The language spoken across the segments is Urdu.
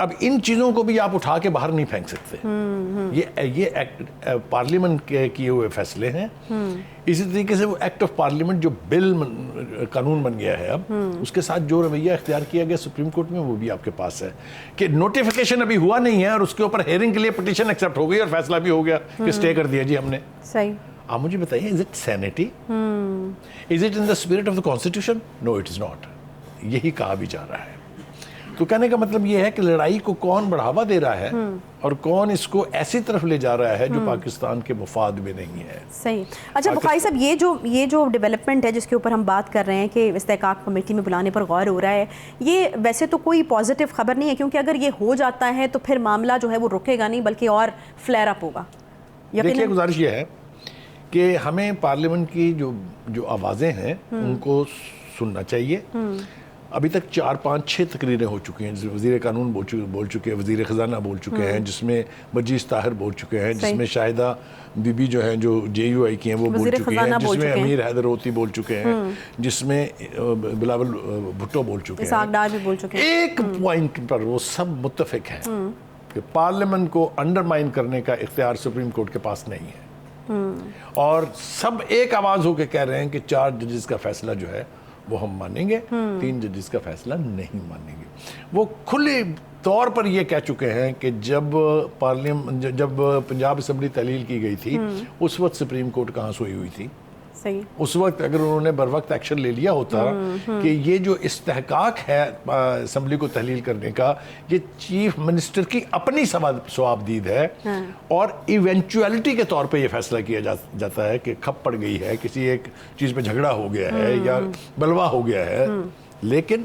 اب ان چیزوں کو بھی آپ اٹھا کے باہر نہیں پھینک سکتے. یہ پارلیمنٹ کے کیے ہوئے فیصلے ہیں. اسی طریقے سے وہ ایکٹ آف پارلیمنٹ جو بل قانون بن گیا ہے اب, اس کے ساتھ جو رویہ اختیار کیا گیا سپریم کورٹ میں, وہ بھی آپ کے پاس ہے کہ نوٹیفیکیشن ابھی ہوا نہیں ہے اور اس کے اوپر ہیئرنگ کے لیے پٹیشن ایکسیپٹ ہو گئی اور فیصلہ بھی ہو گیا کہ اسٹے کر دیا جی ہم نے. صحیح. آپ مجھے بتائیے, is it sanity? Is it in the spirit of the constitution? No it is not. یہی کہا بھی جا رہا ہے. تو کہنے کا مطلب یہ ہے کہ لڑائی کو کون بڑھاوا دے رہا ہے اور کون اس کو ایسی طرف لے جا رہا ہے جو پاکستان کے مفاد میں نہیں ہے. صحیح. اچھا بخاری صاحب, یہ جو ڈیولپمنٹ ہے جس کے اوپر ہم بات کر رہے ہیں کہ استحقاق کمیٹی میں بلانے پر غور ہو رہا ہے, یہ ویسے تو کوئی پازیٹیو خبر نہیں ہے, کیونکہ اگر یہ ہو جاتا ہے تو پھر معاملہ جو ہے وہ رکے گا نہیں بلکہ اور فلیئر اپ ہوگا. دیکھیے, گزارش یہ ہے کہ ہمیں پارلیمنٹ کی جو آوازیں ہیں ان کو سننا چاہیے. ابھی تک 4 5 6 تقریریں ہو چکی ہیں. وزیر قانون بول چکے ہیں, وزیر خزانہ بول چکے ہیں, جس میں مجیز طاہر بول چکے ہیں, جس میں شاہدہ بی بی جو ہیں جو جے یو آئی کی ہیں وہ بول چکی ہیں, جس میں امیر حیدر ہوتی بول چکے ہیں, جس میں بلاول بھٹو بول چکے ہیں. ایک پوائنٹ پر وہ سب متفق ہیں کہ پارلیمنٹ کو انڈرمائن کرنے کا اختیار سپریم کورٹ کے پاس نہیں ہے, اور سب ایک آواز ہو کے کہہ رہے ہیں کہ 4 ججز کا فیصلہ جو ہے وہ ہم مانیں گے, 3 ججز کا فیصلہ نہیں مانیں گے. وہ کھلے طور پر یہ کہہ چکے ہیں کہ جب پنجاب اسمبلی تحلیل کی گئی تھی اس وقت سپریم کورٹ کہاں سوئی ہوئی تھی. صحیح. اس وقت اگر انہوں نے بر وقت ایکشن لے لیا ہوتا کہ یہ جو استحقاق ہے اسمبلی کو تحلیل کرنے کا, یہ چیف منسٹر کی اپنی ثوابدید ہے اور ایونچویلٹی کے طور پہ یہ فیصلہ کیا جاتا ہے کہ کھپ پڑ گئی ہے, کسی ایک چیز پہ جھگڑا ہو گیا ہے یا بلوا ہو گیا ہے, لیکن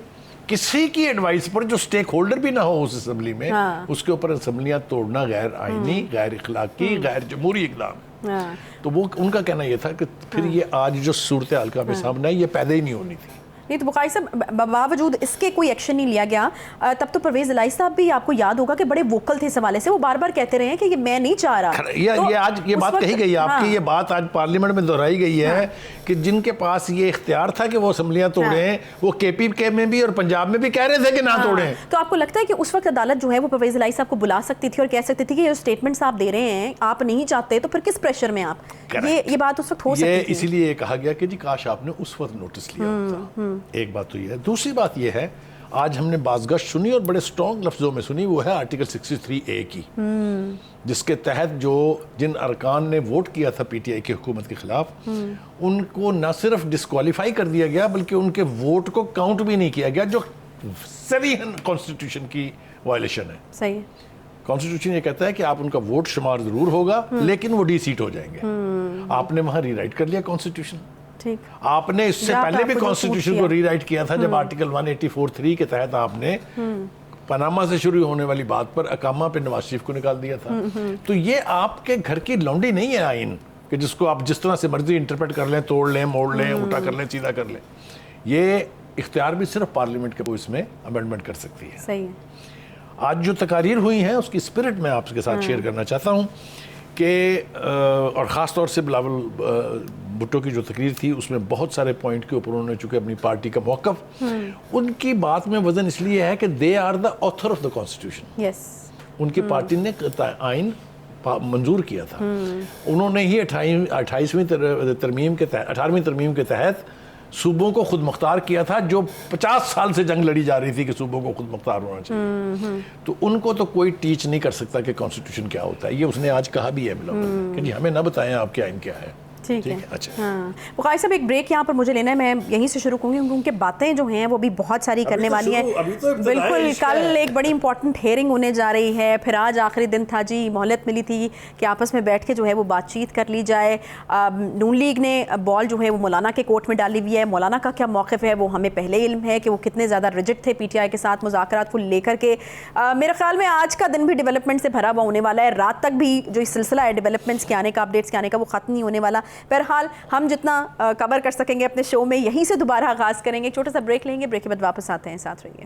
کسی کی ایڈوائس پر جو سٹیک ہولڈر بھی نہ ہو اس اسمبلی میں, اس کے اوپر اسمبلیاں توڑنا غیر آئینی, غیر اخلاقی, غیر جمہوری اقدام ہے. تو وہ ان کا کہنا یہ تھا کہ پھر یہ آج جو صورتحال کا ہمیں سامنے ہے یہ پیدا ہی نہیں ہونی تھی. نہیں تو بخاری صاحب, باوجود اس کے کوئی ایکشن نہیں لیا گیا. تب تو پرویز الہی صاحب بھی آپ کو یاد ہوگا کہ بڑے ووکل تھے اس حوالے سے, وہ بار بار کہتے رہے ہیں کہ یہ میں نہیں چاہ رہا. یہ آج یہ بات کہی گئی ہے آپ کی, یہ بات آج پارلیمنٹ میں دہرائی گئی ہے کہ جن کے پاس یہ اختیار تھا کہ وہ اسمبلیاں توڑیں, وہ کے پی کے میں بھی اور پنجاب میں بھی کہہ رہے تھے کہ نہ توڑیں. تو آپ کو لگتا ہے کہ اس وقت عدالت جو ہے وہ پرویز الہی صاحب کو بلا سکتی تھی اور کہہ سکتی تھی کہ یہ اسٹیٹمنٹس آپ دے رہے ہیں آپ نہیں چاہتے, تو پھر کس پریشر میں آپ, یہ بات اس وقت ہو سکتی تھی. اسی لیے کہا گیا کہ جی کاش آپ نے اس وقت نوٹس لیا ہوتا. ایک بات تو یہ ہے. دوسری بات یہ ہے, آج ہم نے بازگشت سنی اور بڑے سٹرونگ لفظوں میں سنی, وہ ہے آرٹیکل 63A کی, جس کے تحت جن ارکان نے ووٹ کیا تھا پی ٹی آئی کی حکومت کے خلاف, ان کو نہ صرف ڈسکوالیفائی کر دیا گیا بلکہ ان کے ووٹ کو کاؤنٹ بھی نہیں کیا گیا, جو صریحاً کانسٹیٹیوشن کی وائلیشن ہے. صحیح. کانسٹیٹیوشن یہ کہتا ہے کہ آپ ان کا ووٹ شمار ضرور ہوگا لیکن وہ ڈی سیٹ ہو جائیں گے. آپ نے وہاں ری رائٹ کر لیا کانسٹیٹیوشن. آپ نے اس سے پہلے بھی کانسٹیٹیوشن کو ری رائٹ کیا تھا جب آرٹیکل 184(3) کے تحت آپ نے پاناما سے شروع ہونے والی بات پر اقامہ پہ نواز شریف کو نکال دیا تھا. تو یہ آپ کے گھر کی لونڈی نہیں ہے آئین کہ جس کو آپ جس طرح سے مرضی انٹرپریٹ کر لیں, توڑ لیں, موڑ لیں, الٹا کر لیں, سیدھا کر لیں. یہ اختیار بھی صرف پارلیمنٹ کے وہ اس میں امینڈمنٹ کر سکتی ہے. صحیح. آج جو تقاریر ہوئی ہیں اس کی اسپرٹ میں آپ کے ساتھ شیئر کرنا چاہتا ہوں کہ اور خاص طور سے بلاول بھٹو کی جو تقریر تھی اس میں بہت سارے پوائنٹ کے اوپر انہوں نے چونکہ اپنی پارٹی کا موقف, ان کی بات میں وزن اس لیے ہے کہ they are the author of the constitution. ان کی پارٹی نے آئین منظور کیا تھا. انہوں نے ہی 18ویں ترمیم کے تحت صوبوں کو خود مختار کیا تھا, جو 50 سال سے جنگ لڑی جا رہی تھی کہ صوبوں کو خود مختار ہونا چاہیے. تو ان کو تو کوئی ٹیچ نہیں کر سکتا کہ کانسٹیٹیوشن کیا ہوتا ہے. یہ اس نے آج کہا بھی ہے کہ جی ہمیں نہ بتائیں آپ کے آئین کیا ہے. ٹھیک ہے. ہاں بخاری صاحب, ایک بریک یہاں پر مجھے لینا ہے, میں یہیں سے شروع کروں گی کیونکہ باتیں جو ہیں وہ بھی بہت ساری کرنے والی ہیں. بالکل, کل ایک بڑی امپورٹنٹ ہیئرنگ ہونے جا رہی ہے, پھر آج آخری دن تھا جی, مہلت ملی تھی کہ آپس میں بیٹھ کے جو ہے وہ بات چیت کر لی جائے. نون لیگ نے بال جو ہے وہ مولانا کے کورٹ میں ڈالی ہوئی ہے. مولانا کا کیا موقف ہے وہ ہمیں پہلے علم ہے کہ وہ کتنے زیادہ رجٹ تھے پی ٹی آئی کے ساتھ مذاکرات کو لے کر کے. میرے خیال میں آج کا دن بھی ڈیولپمنٹ سے بھرا ہوا ہونے والا ہے, رات تک بھی جو اس سلسلہ ہے ڈیولپمنٹس کے آنے کا, اپڈیٹس کے آنے کا, وہ ختم نہیں ہونے والا. بہرحال ہم جتنا کور کر سکیں گے اپنے شو میں یہیں سے دوبارہ آغاز کریں گے. چھوٹا سا بریک لیں گے, بریک کے بعد واپس آتے ہیں, ساتھ رہیے.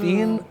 3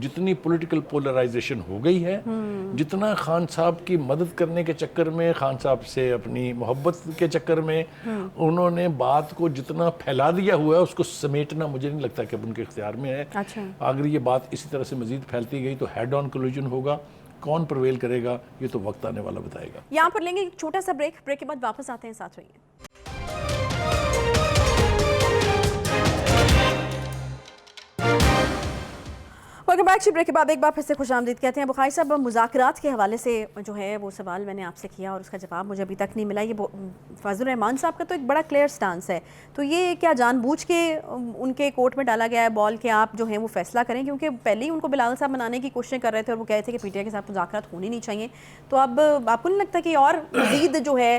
جتنی پولیٹیکل پولرائزیشن ہو گئی ہے، جتنا خان صاحب کی مدد کرنے کے چکر میں، خان صاحب سے اپنی محبت کے چکر میں انہوں نے بات کو جتنا پھیلا دیا ہوا ہے، اس کو سمیٹنا مجھے نہیں لگتا کہ اب ان کے اختیار میں ہے. اگر یہ بات اسی طرح سے مزید پھیلتی گئی تو ہیڈ آن کولوژن ہوگا. کون پرویل کرے گا یہ تو وقت آنے والا بتائے گا. یہاں پر لیں گے ایک چھوٹا سا بریک کے بعد واپس آتے ہیں، ساتھ رہیے. Welcome back. بریک کے بعد ایک بار پھر سے خوش آمدید کہتے ہیں. بخاری صاحب، مذاکرات کے حوالے سے جو ہے وہ سوال میں نے آپ سے کیا اور اس کا جواب مجھے ابھی تک نہیں ملا. یہ فضل الرحمان صاحب کا تو ایک بڑا کلیئر سٹانس ہے، تو یہ کیا جان بوجھ کے ان کے کورٹ میں ڈالا گیا ہے بال کہ آپ جو ہیں وہ فیصلہ کریں؟ کیونکہ پہلے ہی ان کو بلال صاحب منانے کی کوششیں کر رہے تھے اور وہ کہے تھے کہ پی ٹی آئی کے ساتھ مذاکرات ہونی نہیں چاہیے. تو اب آپ کو نہیں لگتا کہ اور مزید جو ہے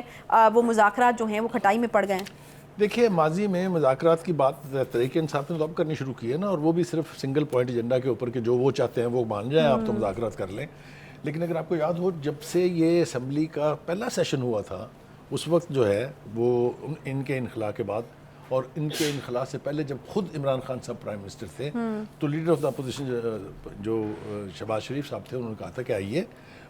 وہ مذاکرات جو ہیں وہ کھٹائی میں پڑ گئے ہیں؟ دیکھیے، ماضی میں مذاکرات کی بات تحریک انصاف نے تو اب کرنی شروع کی ہے نا، اور وہ بھی صرف سنگل پوائنٹ ایجنڈا کے اوپر کہ جو وہ چاہتے ہیں وہ مان جائیں، آپ تو مذاکرات کر لیں. لیکن اگر آپ کو یاد ہو، جب سے یہ اسمبلی کا پہلا سیشن ہوا تھا اس وقت جو ہے وہ ان کے انخلاء کے بعد اور ان کے انخلاء سے پہلے جب خود عمران خان صاحب پرائم منسٹر تھے تو لیڈر آف دا اپوزیشن جو شہباز شریف صاحب تھے، انہوں نے کہا تھا کہ آئیے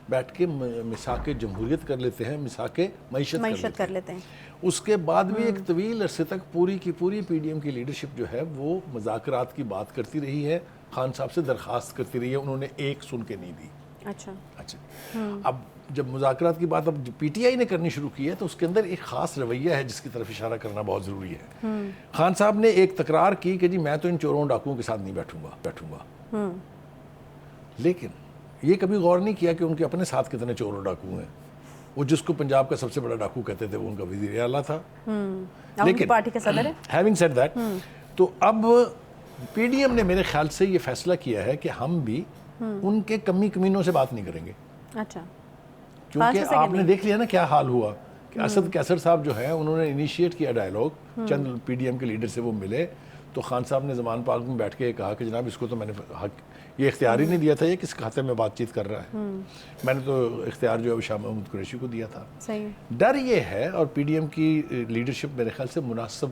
بیٹھ کے مساق جمہوریت کر لیتے ہیں، مساق معیشت کر لیتے ہیں. اس کے بعد بھی ایک طویل عرصے تک پوری کی پوری پی ڈی ایم کی لیڈرشپ جو ہے وہ مذاکرات کی بات کرتی رہی ہے، خان صاحب سے درخواست کرتی رہی ہے، انہوں نے ایک سن کے نہیں دی. اچھا اب جب مذاکرات کی بات اب پی ٹی آئی نے کرنی شروع کی ہے تو اس کے اندر ایک خاص رویہ ہے جس کی طرف اشارہ کرنا بہت ضروری ہے. خان صاحب نے ایک تکرار کی کہ جی میں تو ان چوروں ڈاکوؤں کے ساتھ نہیں بیٹھوں گا. لیکن یہ کبھی غور نہیں کیا کہ ان کے اپنے ساتھ کتنے چور اور ڈاکو ہیں. وہ جس کو پنجاب کا سب سے بڑا ڈاکو کہتے تھے وہ ان کا وزیر اعلیٰ تھا، لیکن پارٹی کا صدر ہے. ہیونگ سیڈ دیٹ، تو اب پی ڈی ایم نے میرے خیال سے یہ فیصلہ کیا ہے کہ ہم بھی ان کے کمینوں سے بات نہیں کریں گے. اچھا، کیونکہ آپ نے دیکھ لیا نا کیا حال ہوا کہ اسد کیسر صاحب جو ہے انہوں نے انیشیٹ کیا ڈائیلاگ، چند پی ڈی ایم کے لیڈر سے وہ ملے تو خان صاحب نے زمان پاک میں بیٹھ کے کہا کہ جناب اس کو تو میں نے یہ اختیار ہی نہیں دیا تھا، یہ کس کھاتے میں بات چیت کر رہا ہے، میں نے تو اختیار جو ہے شاہ محمود قریشی کو دیا تھا. ڈر یہ ہے، اور پی ڈی ایم کی لیڈرشپ میرے خیال سے مناسب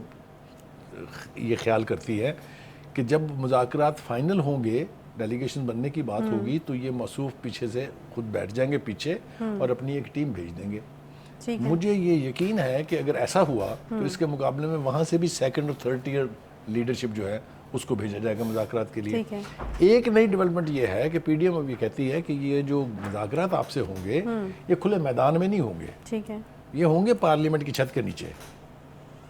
یہ خیال کرتی ہے کہ جب مذاکرات فائنل ہوں گے، ڈیلیگیشن بننے کی بات ہوگی تو یہ موصوف پیچھے سے خود بیٹھ جائیں گے پیچھے اور اپنی ایک ٹیم بھیج دیں گے. مجھے یہ یقین ہے کہ اگر ایسا ہوا تو اس کے مقابلے میں وہاں سے بھی سیکنڈ اور تھرڈ ٹیئر لیڈرشپ جو ہے اس کو بھیجا جائے گا مذاکرات کے لیے. ایک نئی ڈیولپمنٹ یہ ہے کہ پی ڈی ایم اب یہ کہتی ہے کہ یہ جو مذاکرات آپ سے ہوں گے یہ کھلے میدان میں نہیں ہوں گے، یہ ہوں گے پارلیمنٹ کی چھت کے نیچے.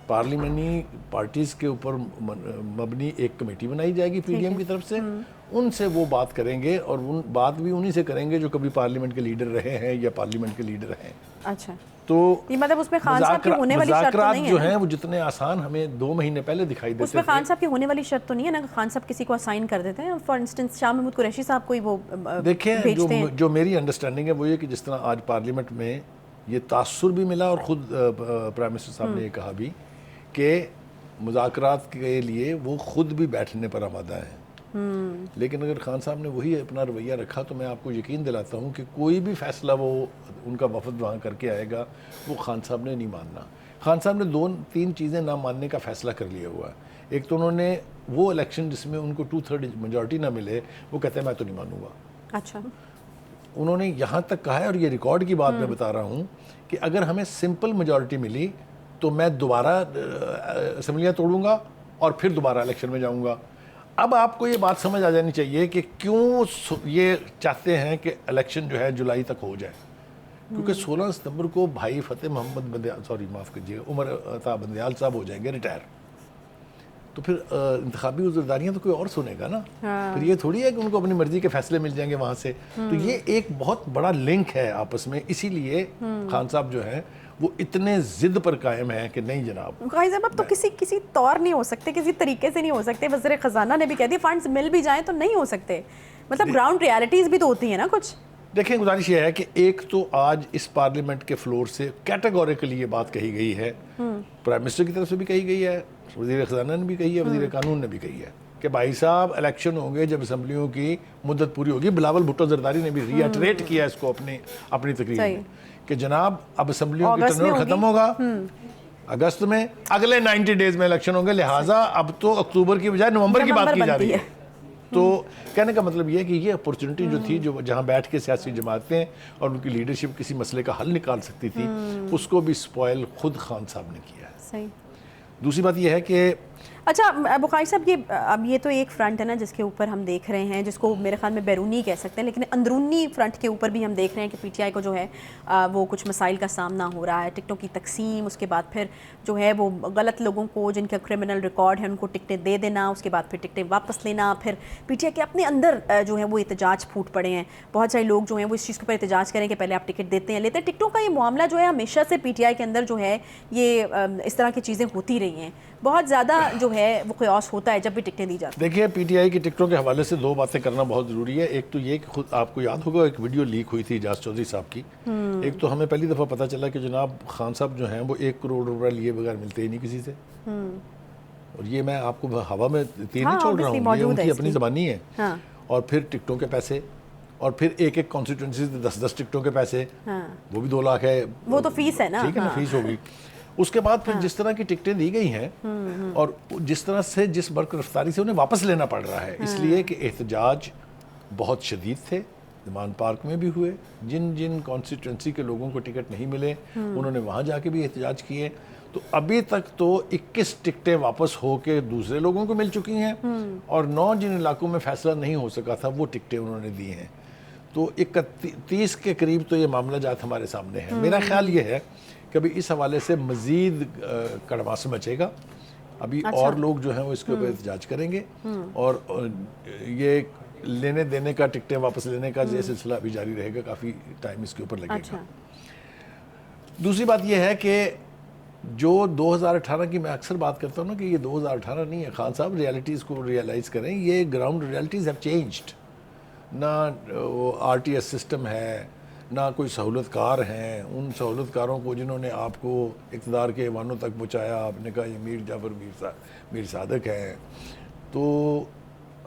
پارلیمنٹی پارٹیز کے اوپر مبنی ایک کمیٹی بنائی جائے گی پی ڈی ایم کی طرف سے، ان سے وہ بات کریں گے اور بات بھی انہی سے کریں گے جو کبھی پارلیمنٹ کے لیڈر رہے ہیں یا پارلیمنٹ کے لیڈر ہیں. اچھا، تو مطلب اس میں خان صاحب کی ہونے والی شرط تو نہیں ہے، جو ہیں وہ جتنے آسان ہمیں 2 مہینے پہلے دکھائی دیتے اس میں خان صاحب کی ہونے والی شرط تو نہیں ہے نا کہ خان صاحب کسی کو اسائن کر دیتے ہیں، فار انسٹنس شاہ محمود قریشی صاحب کو ہی وہ بھیجتے ہیں. جو میری انڈرسٹینڈنگ ہے وہ یہ کہ جس طرح آج پارلیمنٹ میں یہ تاثر بھی ملا اور خود پرائم منسٹر صاحب نے یہ کہا بھی کہ مذاکرات کے لیے وہ خود بھی بیٹھنے پر آمادہ ہیں. لیکن اگر خان صاحب نے وہی اپنا رویہ رکھا تو میں آپ کو یقین دلاتا ہوں کہ کوئی بھی فیصلہ وہ ان کا وفد وہاں کر کے آئے گا وہ خان صاحب نے نہیں ماننا. خان صاحب نے 2-3 چیزیں نہ ماننے کا فیصلہ کر لیا ہوا ہے. ایک تو انہوں نے وہ الیکشن جس میں ان کو 2/3 میجورٹی نہ ملے وہ کہتے ہیں میں تو نہیں مانوں گا. اچھا، انہوں نے یہاں تک کہا ہے اور یہ ریکارڈ کی بات میں بتا رہا ہوں کہ اگر ہمیں سمپل میجورٹی ملی تو میں دوبارہ اسمبلیاں توڑوں گا اور پھر دوبارہ الیکشن میں جاؤں گا. اب آپ کو یہ بات سمجھ آ جانی چاہیے کہ کیوں یہ چاہتے ہیں کہ الیکشن جو ہے جولائی تک ہو جائے، کیونکہ 16 ستمبر کو بھائی فتح محمد عمر عطا بندیال صاحب ہو جائیں گے ریٹائر. تو پھر انتخابی عذرداریاں تو کوئی اور سنے گا نا، پھر یہ تھوڑی ہے کہ ان کو اپنی مرضی کے فیصلے مل جائیں گے وہاں سے. تو یہ ایک بہت بڑا لنک ہے آپس میں، اسی لیے خان صاحب جو ہیں وہ اتنے ضد پر قائم ہیں کہ نہیں جناب. قاضی صاحب اب تو کسی طور نہیں ہو سکتے، کسی طریقے سے نہیں ہو سکتے. وزیر خزانہ نے بھی کہہ دیا فنڈز مل بھی جائیں تو نہیں ہو سکتے. مطلب گراؤنڈ ریالٹیز بھی تو ہوتی ہیں نا کچھ. دیکھیں گزارش یہ ہے کہ ایک تو آج اس پارلیمنٹ کے فلور سے کیٹیگوریکلی یہ بات کہی گئی ہے، پرائم منسٹر کی طرف سے بھی کہی گئی ہے، وزیر خزانہ نے بھی کہی ہے، وزیر قانون نے بھی کہی ہے کہ بھائی صاحب الیکشن ہوں گے جب اسمبلیوں کی مدت پوری ہوگی. بلاول بھٹو زرداری نے بھی ری ایٹریٹ کیا اس کو اپنی تقریر میں کہ جناب اب اسمبلیوں کی ٹرنر ختم ہوگا اگست میں، اگلے 90 ڈیز میں الیکشن ہوں گے، لہٰذا اب تو اکتوبر کی بجائے نومبر کی بات کی جا رہی ہے. تو کہنے کا مطلب یہ ہے کہ یہ اپورچونٹی جو تھی، جو جہاں بیٹھ کے سیاسی جماعتیں اور ان کی لیڈرشپ کسی مسئلے کا حل نکال سکتی تھی، اس کو بھی سپوائل خود خان صاحب نے کیا ہے. صحیح. دوسری بات یہ ہے کہ اچھا بخاری صاحب، اب یہ تو ایک فرنٹ ہے نا جس کے اوپر ہم دیکھ رہے ہیں، جس کو میرے خیال میں بیرونی کہہ سکتے ہیں، لیکن اندرونی فرنٹ کے اوپر بھی ہم دیکھ رہے ہیں کہ پی ٹی آئی کو جو ہے وہ کچھ مسائل کا سامنا ہو رہا ہے. ٹکٹوں کی تقسیم، اس کے بعد پھر جو ہے وہ غلط لوگوں کو جن کا کرمنل ریکارڈ ہے ان کو ٹکٹیں دے دینا، اس کے بعد پھر ٹکٹیں واپس لینا. پھر پی ٹی آئی کے اپنے اندر جو ہے وہ احتجاج پھوٹ پڑے ہیں. بہت سارے لوگ جو ہیں وہ اس چیز کے اوپر احتجاج کریں کہ پہلے آپ ٹکٹ دیتے ہیں لیتے ہیں. ٹکٹوں کا یہ معاملہ جو ہے ہمیشہ سے پی ٹی آئی کے اندر جو ہے یہ اس طرح کی چیزیں ہوتی رہی ہیں. بہت زیادہ جو ہے وہ قیاس ہوتا ہے جب بھی ٹکٹیں دی جاتی ہیں. دیکھیے، پی ٹی آئی کی ٹکٹوں کے حوالے سے دو باتیں کرنا بہت ضروری ہے. ایک تو یہ کہ خود آپ کو یاد ہوگا ایک ویڈیو لیک ہوئی تھی اعجاز چودھری صاحب کی. ایک تو ہمیں پہلی دفعہ پتہ چلا کہ جناب خان صاحب جو ہیں وہ 1 کروڑ روپے لیے بغیر ملتے ہی نہیں کسی سے. اور یہ میں آپ کو ہوا میں تیر نہیں چھوڑ رہا ہوں، یہ ان کی اپنی زبانی ہے. اور پھر ٹکٹوں کے پیسے، اور پھر ایک کانسٹیٹوئنسی سے 10 ٹکٹوں کے پیسے، وہ بھی 2 لاکھ ہے. وہ تو فیس ہے نا. ٹھیک ہے نا، فیس ہوگی. اس کے بعد پھر جس طرح کی ٹکٹیں دی گئی ہیں اور جس طرح سے جس برق رفتاری سے انہیں واپس لینا پڑ رہا ہے، اس لیے کہ احتجاج بہت شدید تھے. زمان پارک میں بھی ہوئے، جن کانسٹیٹوئنسی کے لوگوں کو ٹکٹ نہیں ملے انہوں نے وہاں جا کے بھی احتجاج کیے. تو ابھی تک تو 21 ٹکٹیں واپس ہو کے دوسرے لوگوں کو مل چکی ہیں، اور 9 جن علاقوں میں فیصلہ نہیں ہو سکا تھا وہ ٹکٹیں انہوں نے دی ہیں. تو 31 کے قریب تو یہ معاملہ جات ہمارے سامنے ہے. میرا خیال یہ ہے کہ ابھی اس حوالے سے مزید کڑواس مچے گا. ابھی اور لوگ جو ہیں وہ اس کے اوپر احتجاج کریں گے، اور یہ لینے دینے کا، ٹکٹیں واپس لینے کا یہ سلسلہ ابھی جاری رہے گا. کافی ٹائم اس کے اوپر لگے گا. دوسری بات یہ ہے کہ جو 2018 کی میں اکثر بات کرتا ہوں نا کہ یہ 2018 نہیں ہے. خان صاحب ریالٹیز کو ریالائز کریں. یہ گراؤنڈ ریالٹیز ہیو چینجڈ. نہ وہ آر ٹی ایس سسٹم ہے، نہ کوئی سہولت کار ہیں. ان سہولت کاروں کو جنہوں نے آپ کو اقتدار کے ایوانوں تک پہنچایا، آپ نے کہا یہ میر جعفر میر صادق ہیں. تو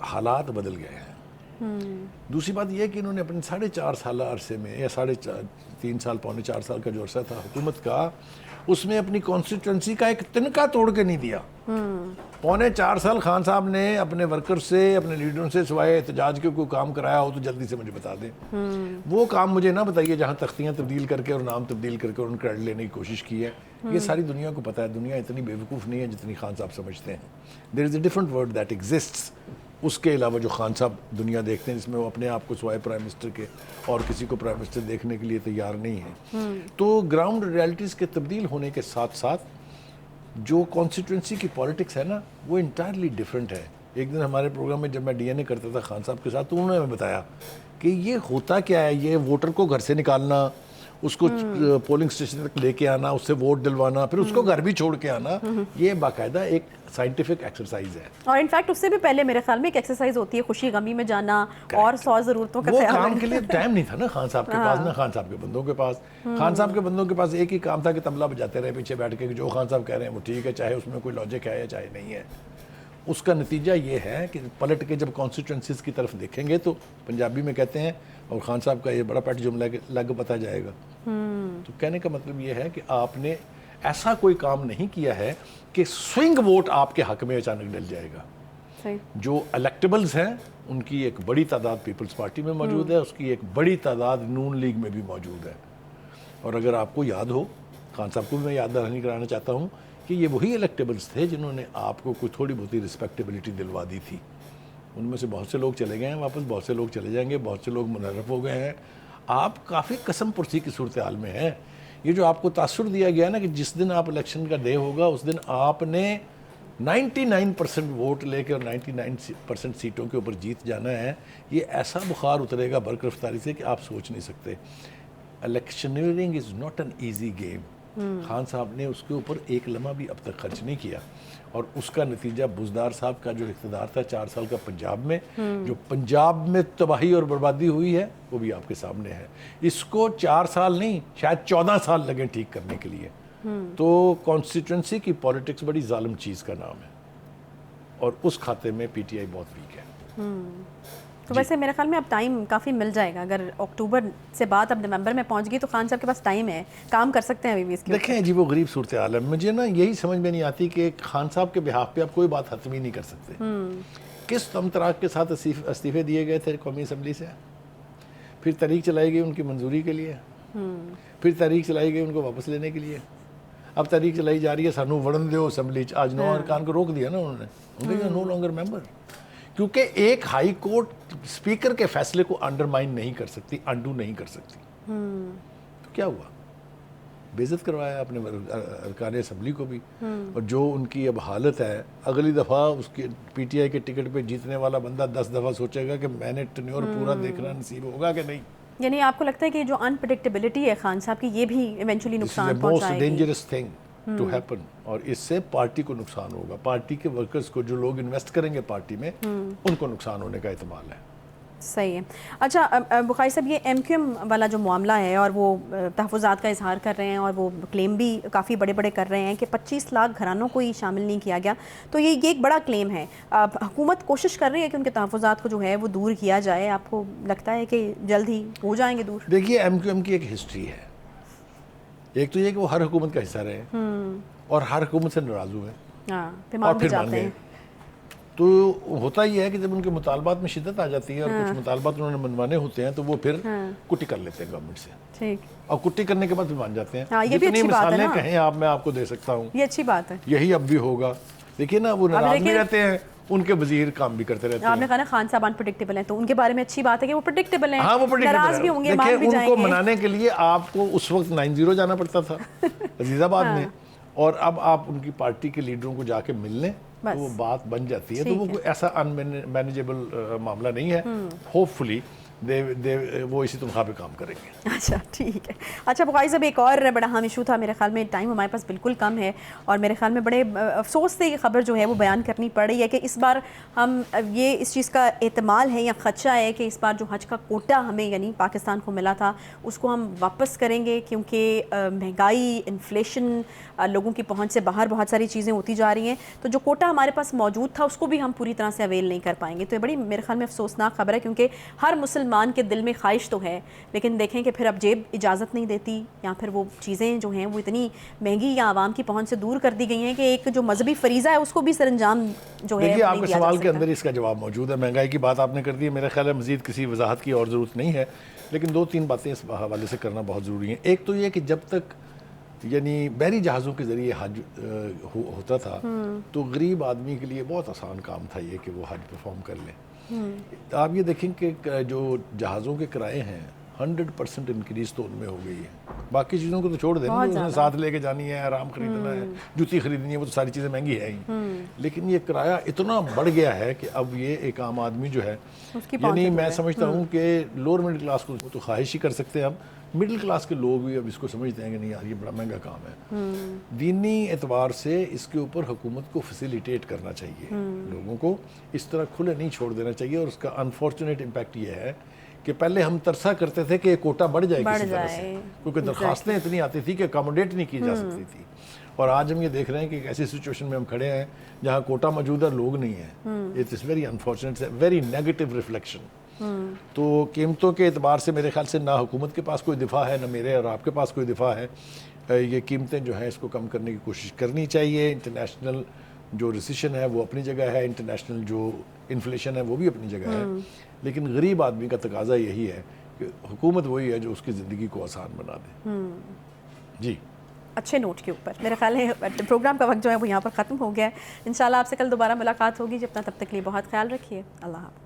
حالات بدل گئے ہیں. دوسری بات یہ کہ انہوں نے اپنے 4.5 سالہ عرصے میں، یا 3 سال پونے 4 سال کا جو عرصہ تھا حکومت کا، اس میں اپنی کانسٹیٹوئنسی کا ایک تنکا توڑ کے نہیں دیا. پونے 4 سال خان صاحب نے اپنے ورکر سے، اپنے لیڈروں سے، سوائے احتجاج کے کوئی کام کرایا ہو تو جلدی سے مجھے بتا دیں. وہ کام مجھے نہ بتائیے جہاں تختیاں تبدیل کر کے اور نام تبدیل کر کے ان کریڈٹ لینے کی کوشش کی ہے. یہ ساری دنیا کو پتہ ہے. دنیا اتنی بیوقوف نہیں ہے جتنی خان صاحب سمجھتے ہیں. There is a different world that exists. اس کے علاوہ جو خان صاحب دنیا دیکھتے ہیں جس میں وہ اپنے آپ کو سوائے پرائم منسٹر کے اور کسی کو پرائم منسٹر دیکھنے کے لیے تیار نہیں ہیں. تو گراؤنڈ ریالٹیز کے تبدیل ہونے کے ساتھ ساتھ جو کانسٹیٹوئنسی کی پالیٹکس ہے نا وہ انٹائرلی ڈفرینٹ ہے. ایک دن ہمارے پروگرام میں جب میں ڈی این اے کرتا تھا خان صاحب کے ساتھ، تو انہوں نے ہمیں بتایا کہ یہ ہوتا کیا ہے. یہ ووٹر کو گھر سے نکالنا، اس کو پولنگ اسٹیشن تک لے کے آنا، اس سے ووٹ دلوانا، پھر اس کو گھر بھی چھوڑ کے آنا، یہ باقاعدہ ایک سائنٹیفک ایکسرسائز ہے. اور انفیکٹ اس سے بھی پہلے میرے خیال میں ایک ایکسرسائز ہوتی ہے خوشی غمی میں جانا اور 100 ضرورتوں کا وہ خیال. کام کے لیے ٹائم نہیں تھا نا خان صاحب کے پاس، نہ خان صاحب کے بندوں کے پاس. خان صاحب کے بندوں کے پاس ایک ہی کام تھا کہ تبلا بجاتے رہے پیچھے بیٹھ کے کہ جو خان صاحب کہہ رہے ہیں وہ ٹھیک ہے، چاہے اس میں کوئی لاجک ہے یا چاہے نہیں ہے. اس کا نتیجہ یہ ہے کہ پلٹ کے جب کانسٹیٹوئنسیز کی طرف دیکھیں گے تو پنجابی میں کہتے ہیں، اور خان صاحب کا یہ بڑا پیٹ جملہ ہے کہ لگ پتہ جائے گا. تو کہنے کا مطلب یہ ہے کہ آپ نے ایسا کوئی کام نہیں کیا ہے کہ سوئنگ ووٹ آپ کے حق میں اچانک ڈل جائے گا. جو الیکٹیبلز ہیں ان کی ایک بڑی تعداد پیپلز پارٹی میں موجود ہے، اس کی ایک بڑی تعداد نون لیگ میں بھی موجود ہے. اور اگر آپ کو یاد ہو، خان صاحب کو بھی میں یاد دہانی کرانا چاہتا ہوں کہ یہ وہی الیکٹیبلز تھے جنہوں نے آپ کو کوئی تھوڑی بہت ہی رسپیکٹیبلٹی دلوا دی تھی. ان میں سے بہت سے لوگ چلے گئے ہیں واپس، بہت سے لوگ چلے جائیں گے، بہت سے لوگ منحرف ہو گئے ہیں. آپ کافی قسم پرسی کی صورتحال میں ہیں. یہ جو آپ کو تاثر دیا گیا نا کہ جس دن آپ الیکشن کا ڈے ہوگا اس دن آپ نے 99% ووٹ لے کے اور 99% سیٹوں کے اوپر جیت جانا ہے، یہ ایسا بخار اترے گا برق رفتاری سے کہ آپ سوچ نہیں سکتے. Electioneering is not an easy game. Khan صاحب نے اس کے اوپر ایک لمحہ بھی اب تک خرچ نہیں کیا، اور اس کا نتیجہ بزدار صاحب کا جو اقتدار تھا 4 سال کا پنجاب میں، جو پنجاب میں تباہی اور بربادی ہوئی ہے وہ بھی آپ کے سامنے ہے. اس کو 4 سال نہیں شاید 14 سال لگیں ٹھیک کرنے کے لیے. تو کانسٹیٹوئنسی کی پالیٹکس بڑی ظالم چیز کا نام ہے، اور اس کھاتے میں پی ٹی آئی بہت ویک ہے. تو ویسے میرے خیال میں اب ٹائم کافی مل جائے گا. اگر اکتوبر سے بعد اب نومبر میں پہنچ گئی تو خان صاحب کے پاس ٹائم ہے، کام کر سکتے ہیں ابھی بھی اس کے. دیکھیں عجیب و غریب صورتحال ہے. مجھے نا یہی سمجھ میں نہیں آتی کہ خان صاحب کے بہاف پہ آپ کوئی بات حتمی نہیں کر سکتے. کس تمطراق کے ساتھ استعفے دیے گئے تھے قومی اسمبلی سے؟ پھر تحریک چلائی گئی ان کی منظوری کے لیے، پھر تحریک چلائی گئی ان کو واپس لینے کے لیے، اب تحریک چلائی جا رہی ہے سانو وڑن دیو اسمبلی، آج 9 ارکان کو روک دیا نا انہوں نے، نو لانگر ممبر، کیونکہ ایک ہائی کورٹ اسپیکر کے فیصلے کو انڈرمائن نہیں کر سکتی، انڈو نہیں کر سکتی. تو کیا ہوا؟ بے عزت کروایا اپنے ارکان اسمبلی کو بھی. اور جو ان کی اب حالت ہے، اگلی دفعہ اس کے پی ٹی آئی کے ٹکٹ پہ جیتنے والا بندہ 10 دفعہ سوچے گا کہ میں نے ٹینیور پورا دیکھنا نصیب ہوگا کہ نہیں. یعنی آپ کو لگتا ہے کہ جو انپریڈکٹیبلٹی ہے خان صاحب کی، یہ بھی ایونچولی نقصان پہنچائے گی؟ Most dangerous thing to happen. اور اس سے پارٹی کو نقصان ہوگا، پارٹی کے ورکرز کو، جو لوگ انویسٹ کریں گے پارٹی میں، ان کو نقصان ہونے کا احتمال ہے. صحیح ہے. اچھا بخاری صاحب، یہ ایم کیو ایم والا جو معاملہ ہے، اور وہ تحفظات کا اظہار کر رہے ہیں اور وہ کلیم بھی کافی بڑے بڑے کر رہے ہیں کہ 25 لاکھ گھرانوں کو ہی شامل نہیں کیا گیا، تو یہ ایک بڑا کلیم ہے. حکومت کوشش کر رہی ہے کہ ان کے تحفظات کو جو ہے وہ دور کیا جائے. آپ کو لگتا ہے کہ جلد ہی ہو جائیں گے دور؟ دیکھیے، ایم کیو ایم کی ایک ہسٹری ہے. ایک تو یہ کہ وہ ہر حکومت کا حصہ رہے اور ہر حکومت سے ناراض ہوئے اور پھر مان گئے. تو ہوتا یہ ہے کہ جب ان کے مطالبات میں شدت آ جاتی ہے اور کچھ مطالبات انہوں نے منوانے ہوتے ہیں تو وہ پھر کٹی کر لیتے ہیں گورنمنٹ سے. ٹھیک. اور کٹی کرنے کے بعد پھر مان جاتے ہیں. یہ بھی اچھی بات ہے نا، کہیں آپ، میں آپ کو دے سکتا ہوں، یہ اچھی بات ہے. یہی اب بھی ہوگا. دیکھیے نا، وہ ناراض بھی رہتے ہیں، ان کے وزیر کام بھی کرتے رہتے ہیں. آپ نے کہا نا خان صاحب انپریڈکٹیبل ہیں، تو ان کے بارے میں اچھی بات ہے کہ وہ پریڈکٹیبل ہیں. ہاں، وہ ناراض بھی ہوں گے، مان بھی جائیں گے. ان کو منانے کے لیے آپ کو اس وقت 9-0 جانا پڑتا تھا عزیز آباد میں، اور اب آپ ان کی پارٹی کے لیڈروں کو جا کے مل لیں تو وہ بات بن جاتی ہے. تو وہ کوئی ایسا ان مینیجیبل معاملہ نہیں ہے. ہوپ فلی وہ اسی تنخواہ پہ کام کریں گے. اچھا ٹھیک ہے. اچھا بخاری صاحب، ایک اور بڑا اہم ایشو تھا، میرے خیال میں ٹائم ہمارے پاس بالکل کم ہے اور میرے خیال میں بڑے افسوس سے یہ خبر جو ہے وہ بیان کرنی پڑ رہی ہے کہ اس بار ہم یہ اس چیز کا احتمال ہے یا خدشہ ہے کہ اس بار جو حج کا کوٹا ہمیں یعنی پاکستان کو ملا تھا اس کو ہم واپس کریں گے، کیونکہ مہنگائی، انفلیشن، لوگوں کی پہنچ سے باہر بہت ساری چیزیں ہوتی جا رہی ہیں. تو جو کوٹا ہمارے پاس موجود تھا اس کو بھی ہم پوری طرح سے اویل نہیں کر پائیں گے. تو یہ بڑی میرے خیال میں افسوسناک خبر ہے، کیونکہ ہر مسلمان کے دل میں خواہش تو ہے، لیکن دیکھیں کہ پھر اب جیب اجازت نہیں دیتی، یا پھر وہ چیزیں جو ہیں وہ اتنی مہنگی یا عوام کی پہنچ سے دور کر دی گئی ہیں کہ ایک جو مذہبی فریضہ ہے اس کو بھی سر انجام جو ہے. دیکھیے، آپ کے سوال کے اندر اس کا جواب موجود ہے. مہنگائی کی بات آپ نے کر دی ہے، میرا خیال ہے مزید کسی وضاحت کی اور ضرورت نہیں ہے، لیکن 2-3 باتیں اس حوالے سے کرنا بہت ضروری ہیں. ایک تو یہ کہ جب تک یعنی بحری جہازوں کے ذریعے حج ہوتا تھا تو غریب آدمی کے لیے بہت آسان کام تھا یہ کہ وہ حج پرفارم کر لیں. آپ یہ دیکھیں کہ جو جہازوں کے کرائے ہیں 100% انکریز تو ان میں ہو گئی ہے. باقی چیزوں کو تو چھوڑ دیں، اس نے ساتھ لے کے جانی ہے، آرام خریدنا ہے، جوتی خریدنی ہے، وہ تو ساری چیزیں مہنگی ہے ہی. لیکن یہ کرایہ اتنا بڑھ گیا ہے کہ اب یہ ایک عام آدمی جو ہے، یعنی میں سمجھتا ہوں کہ لوور مڈل کلاس کو تو خواہش ہی کر سکتے ہیں، اب مڈل کلاس کے لوگ بھی اب اس کو سمجھتے ہیں کہ نہیں یار یہ بڑا مہنگا کام ہے. دینی اعتبار سے اس کے اوپر حکومت کو فیسیلیٹیٹ کرنا چاہیے، لوگوں کو اس طرح کھلے نہیں چھوڑ دینا چاہیے. اور اس کا انفارچونیٹ امپیکٹ یہ ہے کہ پہلے ہم ترسا کرتے تھے کہ کوٹا بڑھ جائے کسی طرح سے، کیونکہ درخواستیں اتنی آتی تھی کہ اکاموڈیٹ نہیں کی جا سکتی تھی. اور آج ہم یہ دیکھ رہے ہیں کہ ایک ایسی سچویشن میں ہم کھڑے ہیں جہاں کوٹا موجود ہے، لوگ نہیں ہیں. It is very unfortunate, very negative reflection. تو قیمتوں کے اعتبار سے میرے خیال سے نہ حکومت کے پاس کوئی دفاع ہے، نہ میرے اور آپ کے پاس کوئی دفاع ہے. یہ قیمتیں جو ہیں اس کو کم کرنے کی کوشش کرنی چاہیے. انٹرنیشنل جو ریسیشن ہے وہ اپنی جگہ ہے، انٹرنیشنل جو انفلیشن ہے وہ بھی اپنی جگہ ہے، لیکن غریب آدمی کا تقاضا یہی ہے کہ حکومت وہی ہے جو اس کی زندگی کو آسان بنا دے. جی، اچھے نوٹ کے اوپر میرا خیال ہے پروگرام کا وقت جو ہے وہ یہاں پر ختم ہو گیا ہے. انشاءاللہ آپ سے کل دوبارہ ملاقات ہوگی. جب تک تب تک لیے بہت خیال رکھیے. اللہ حافظ.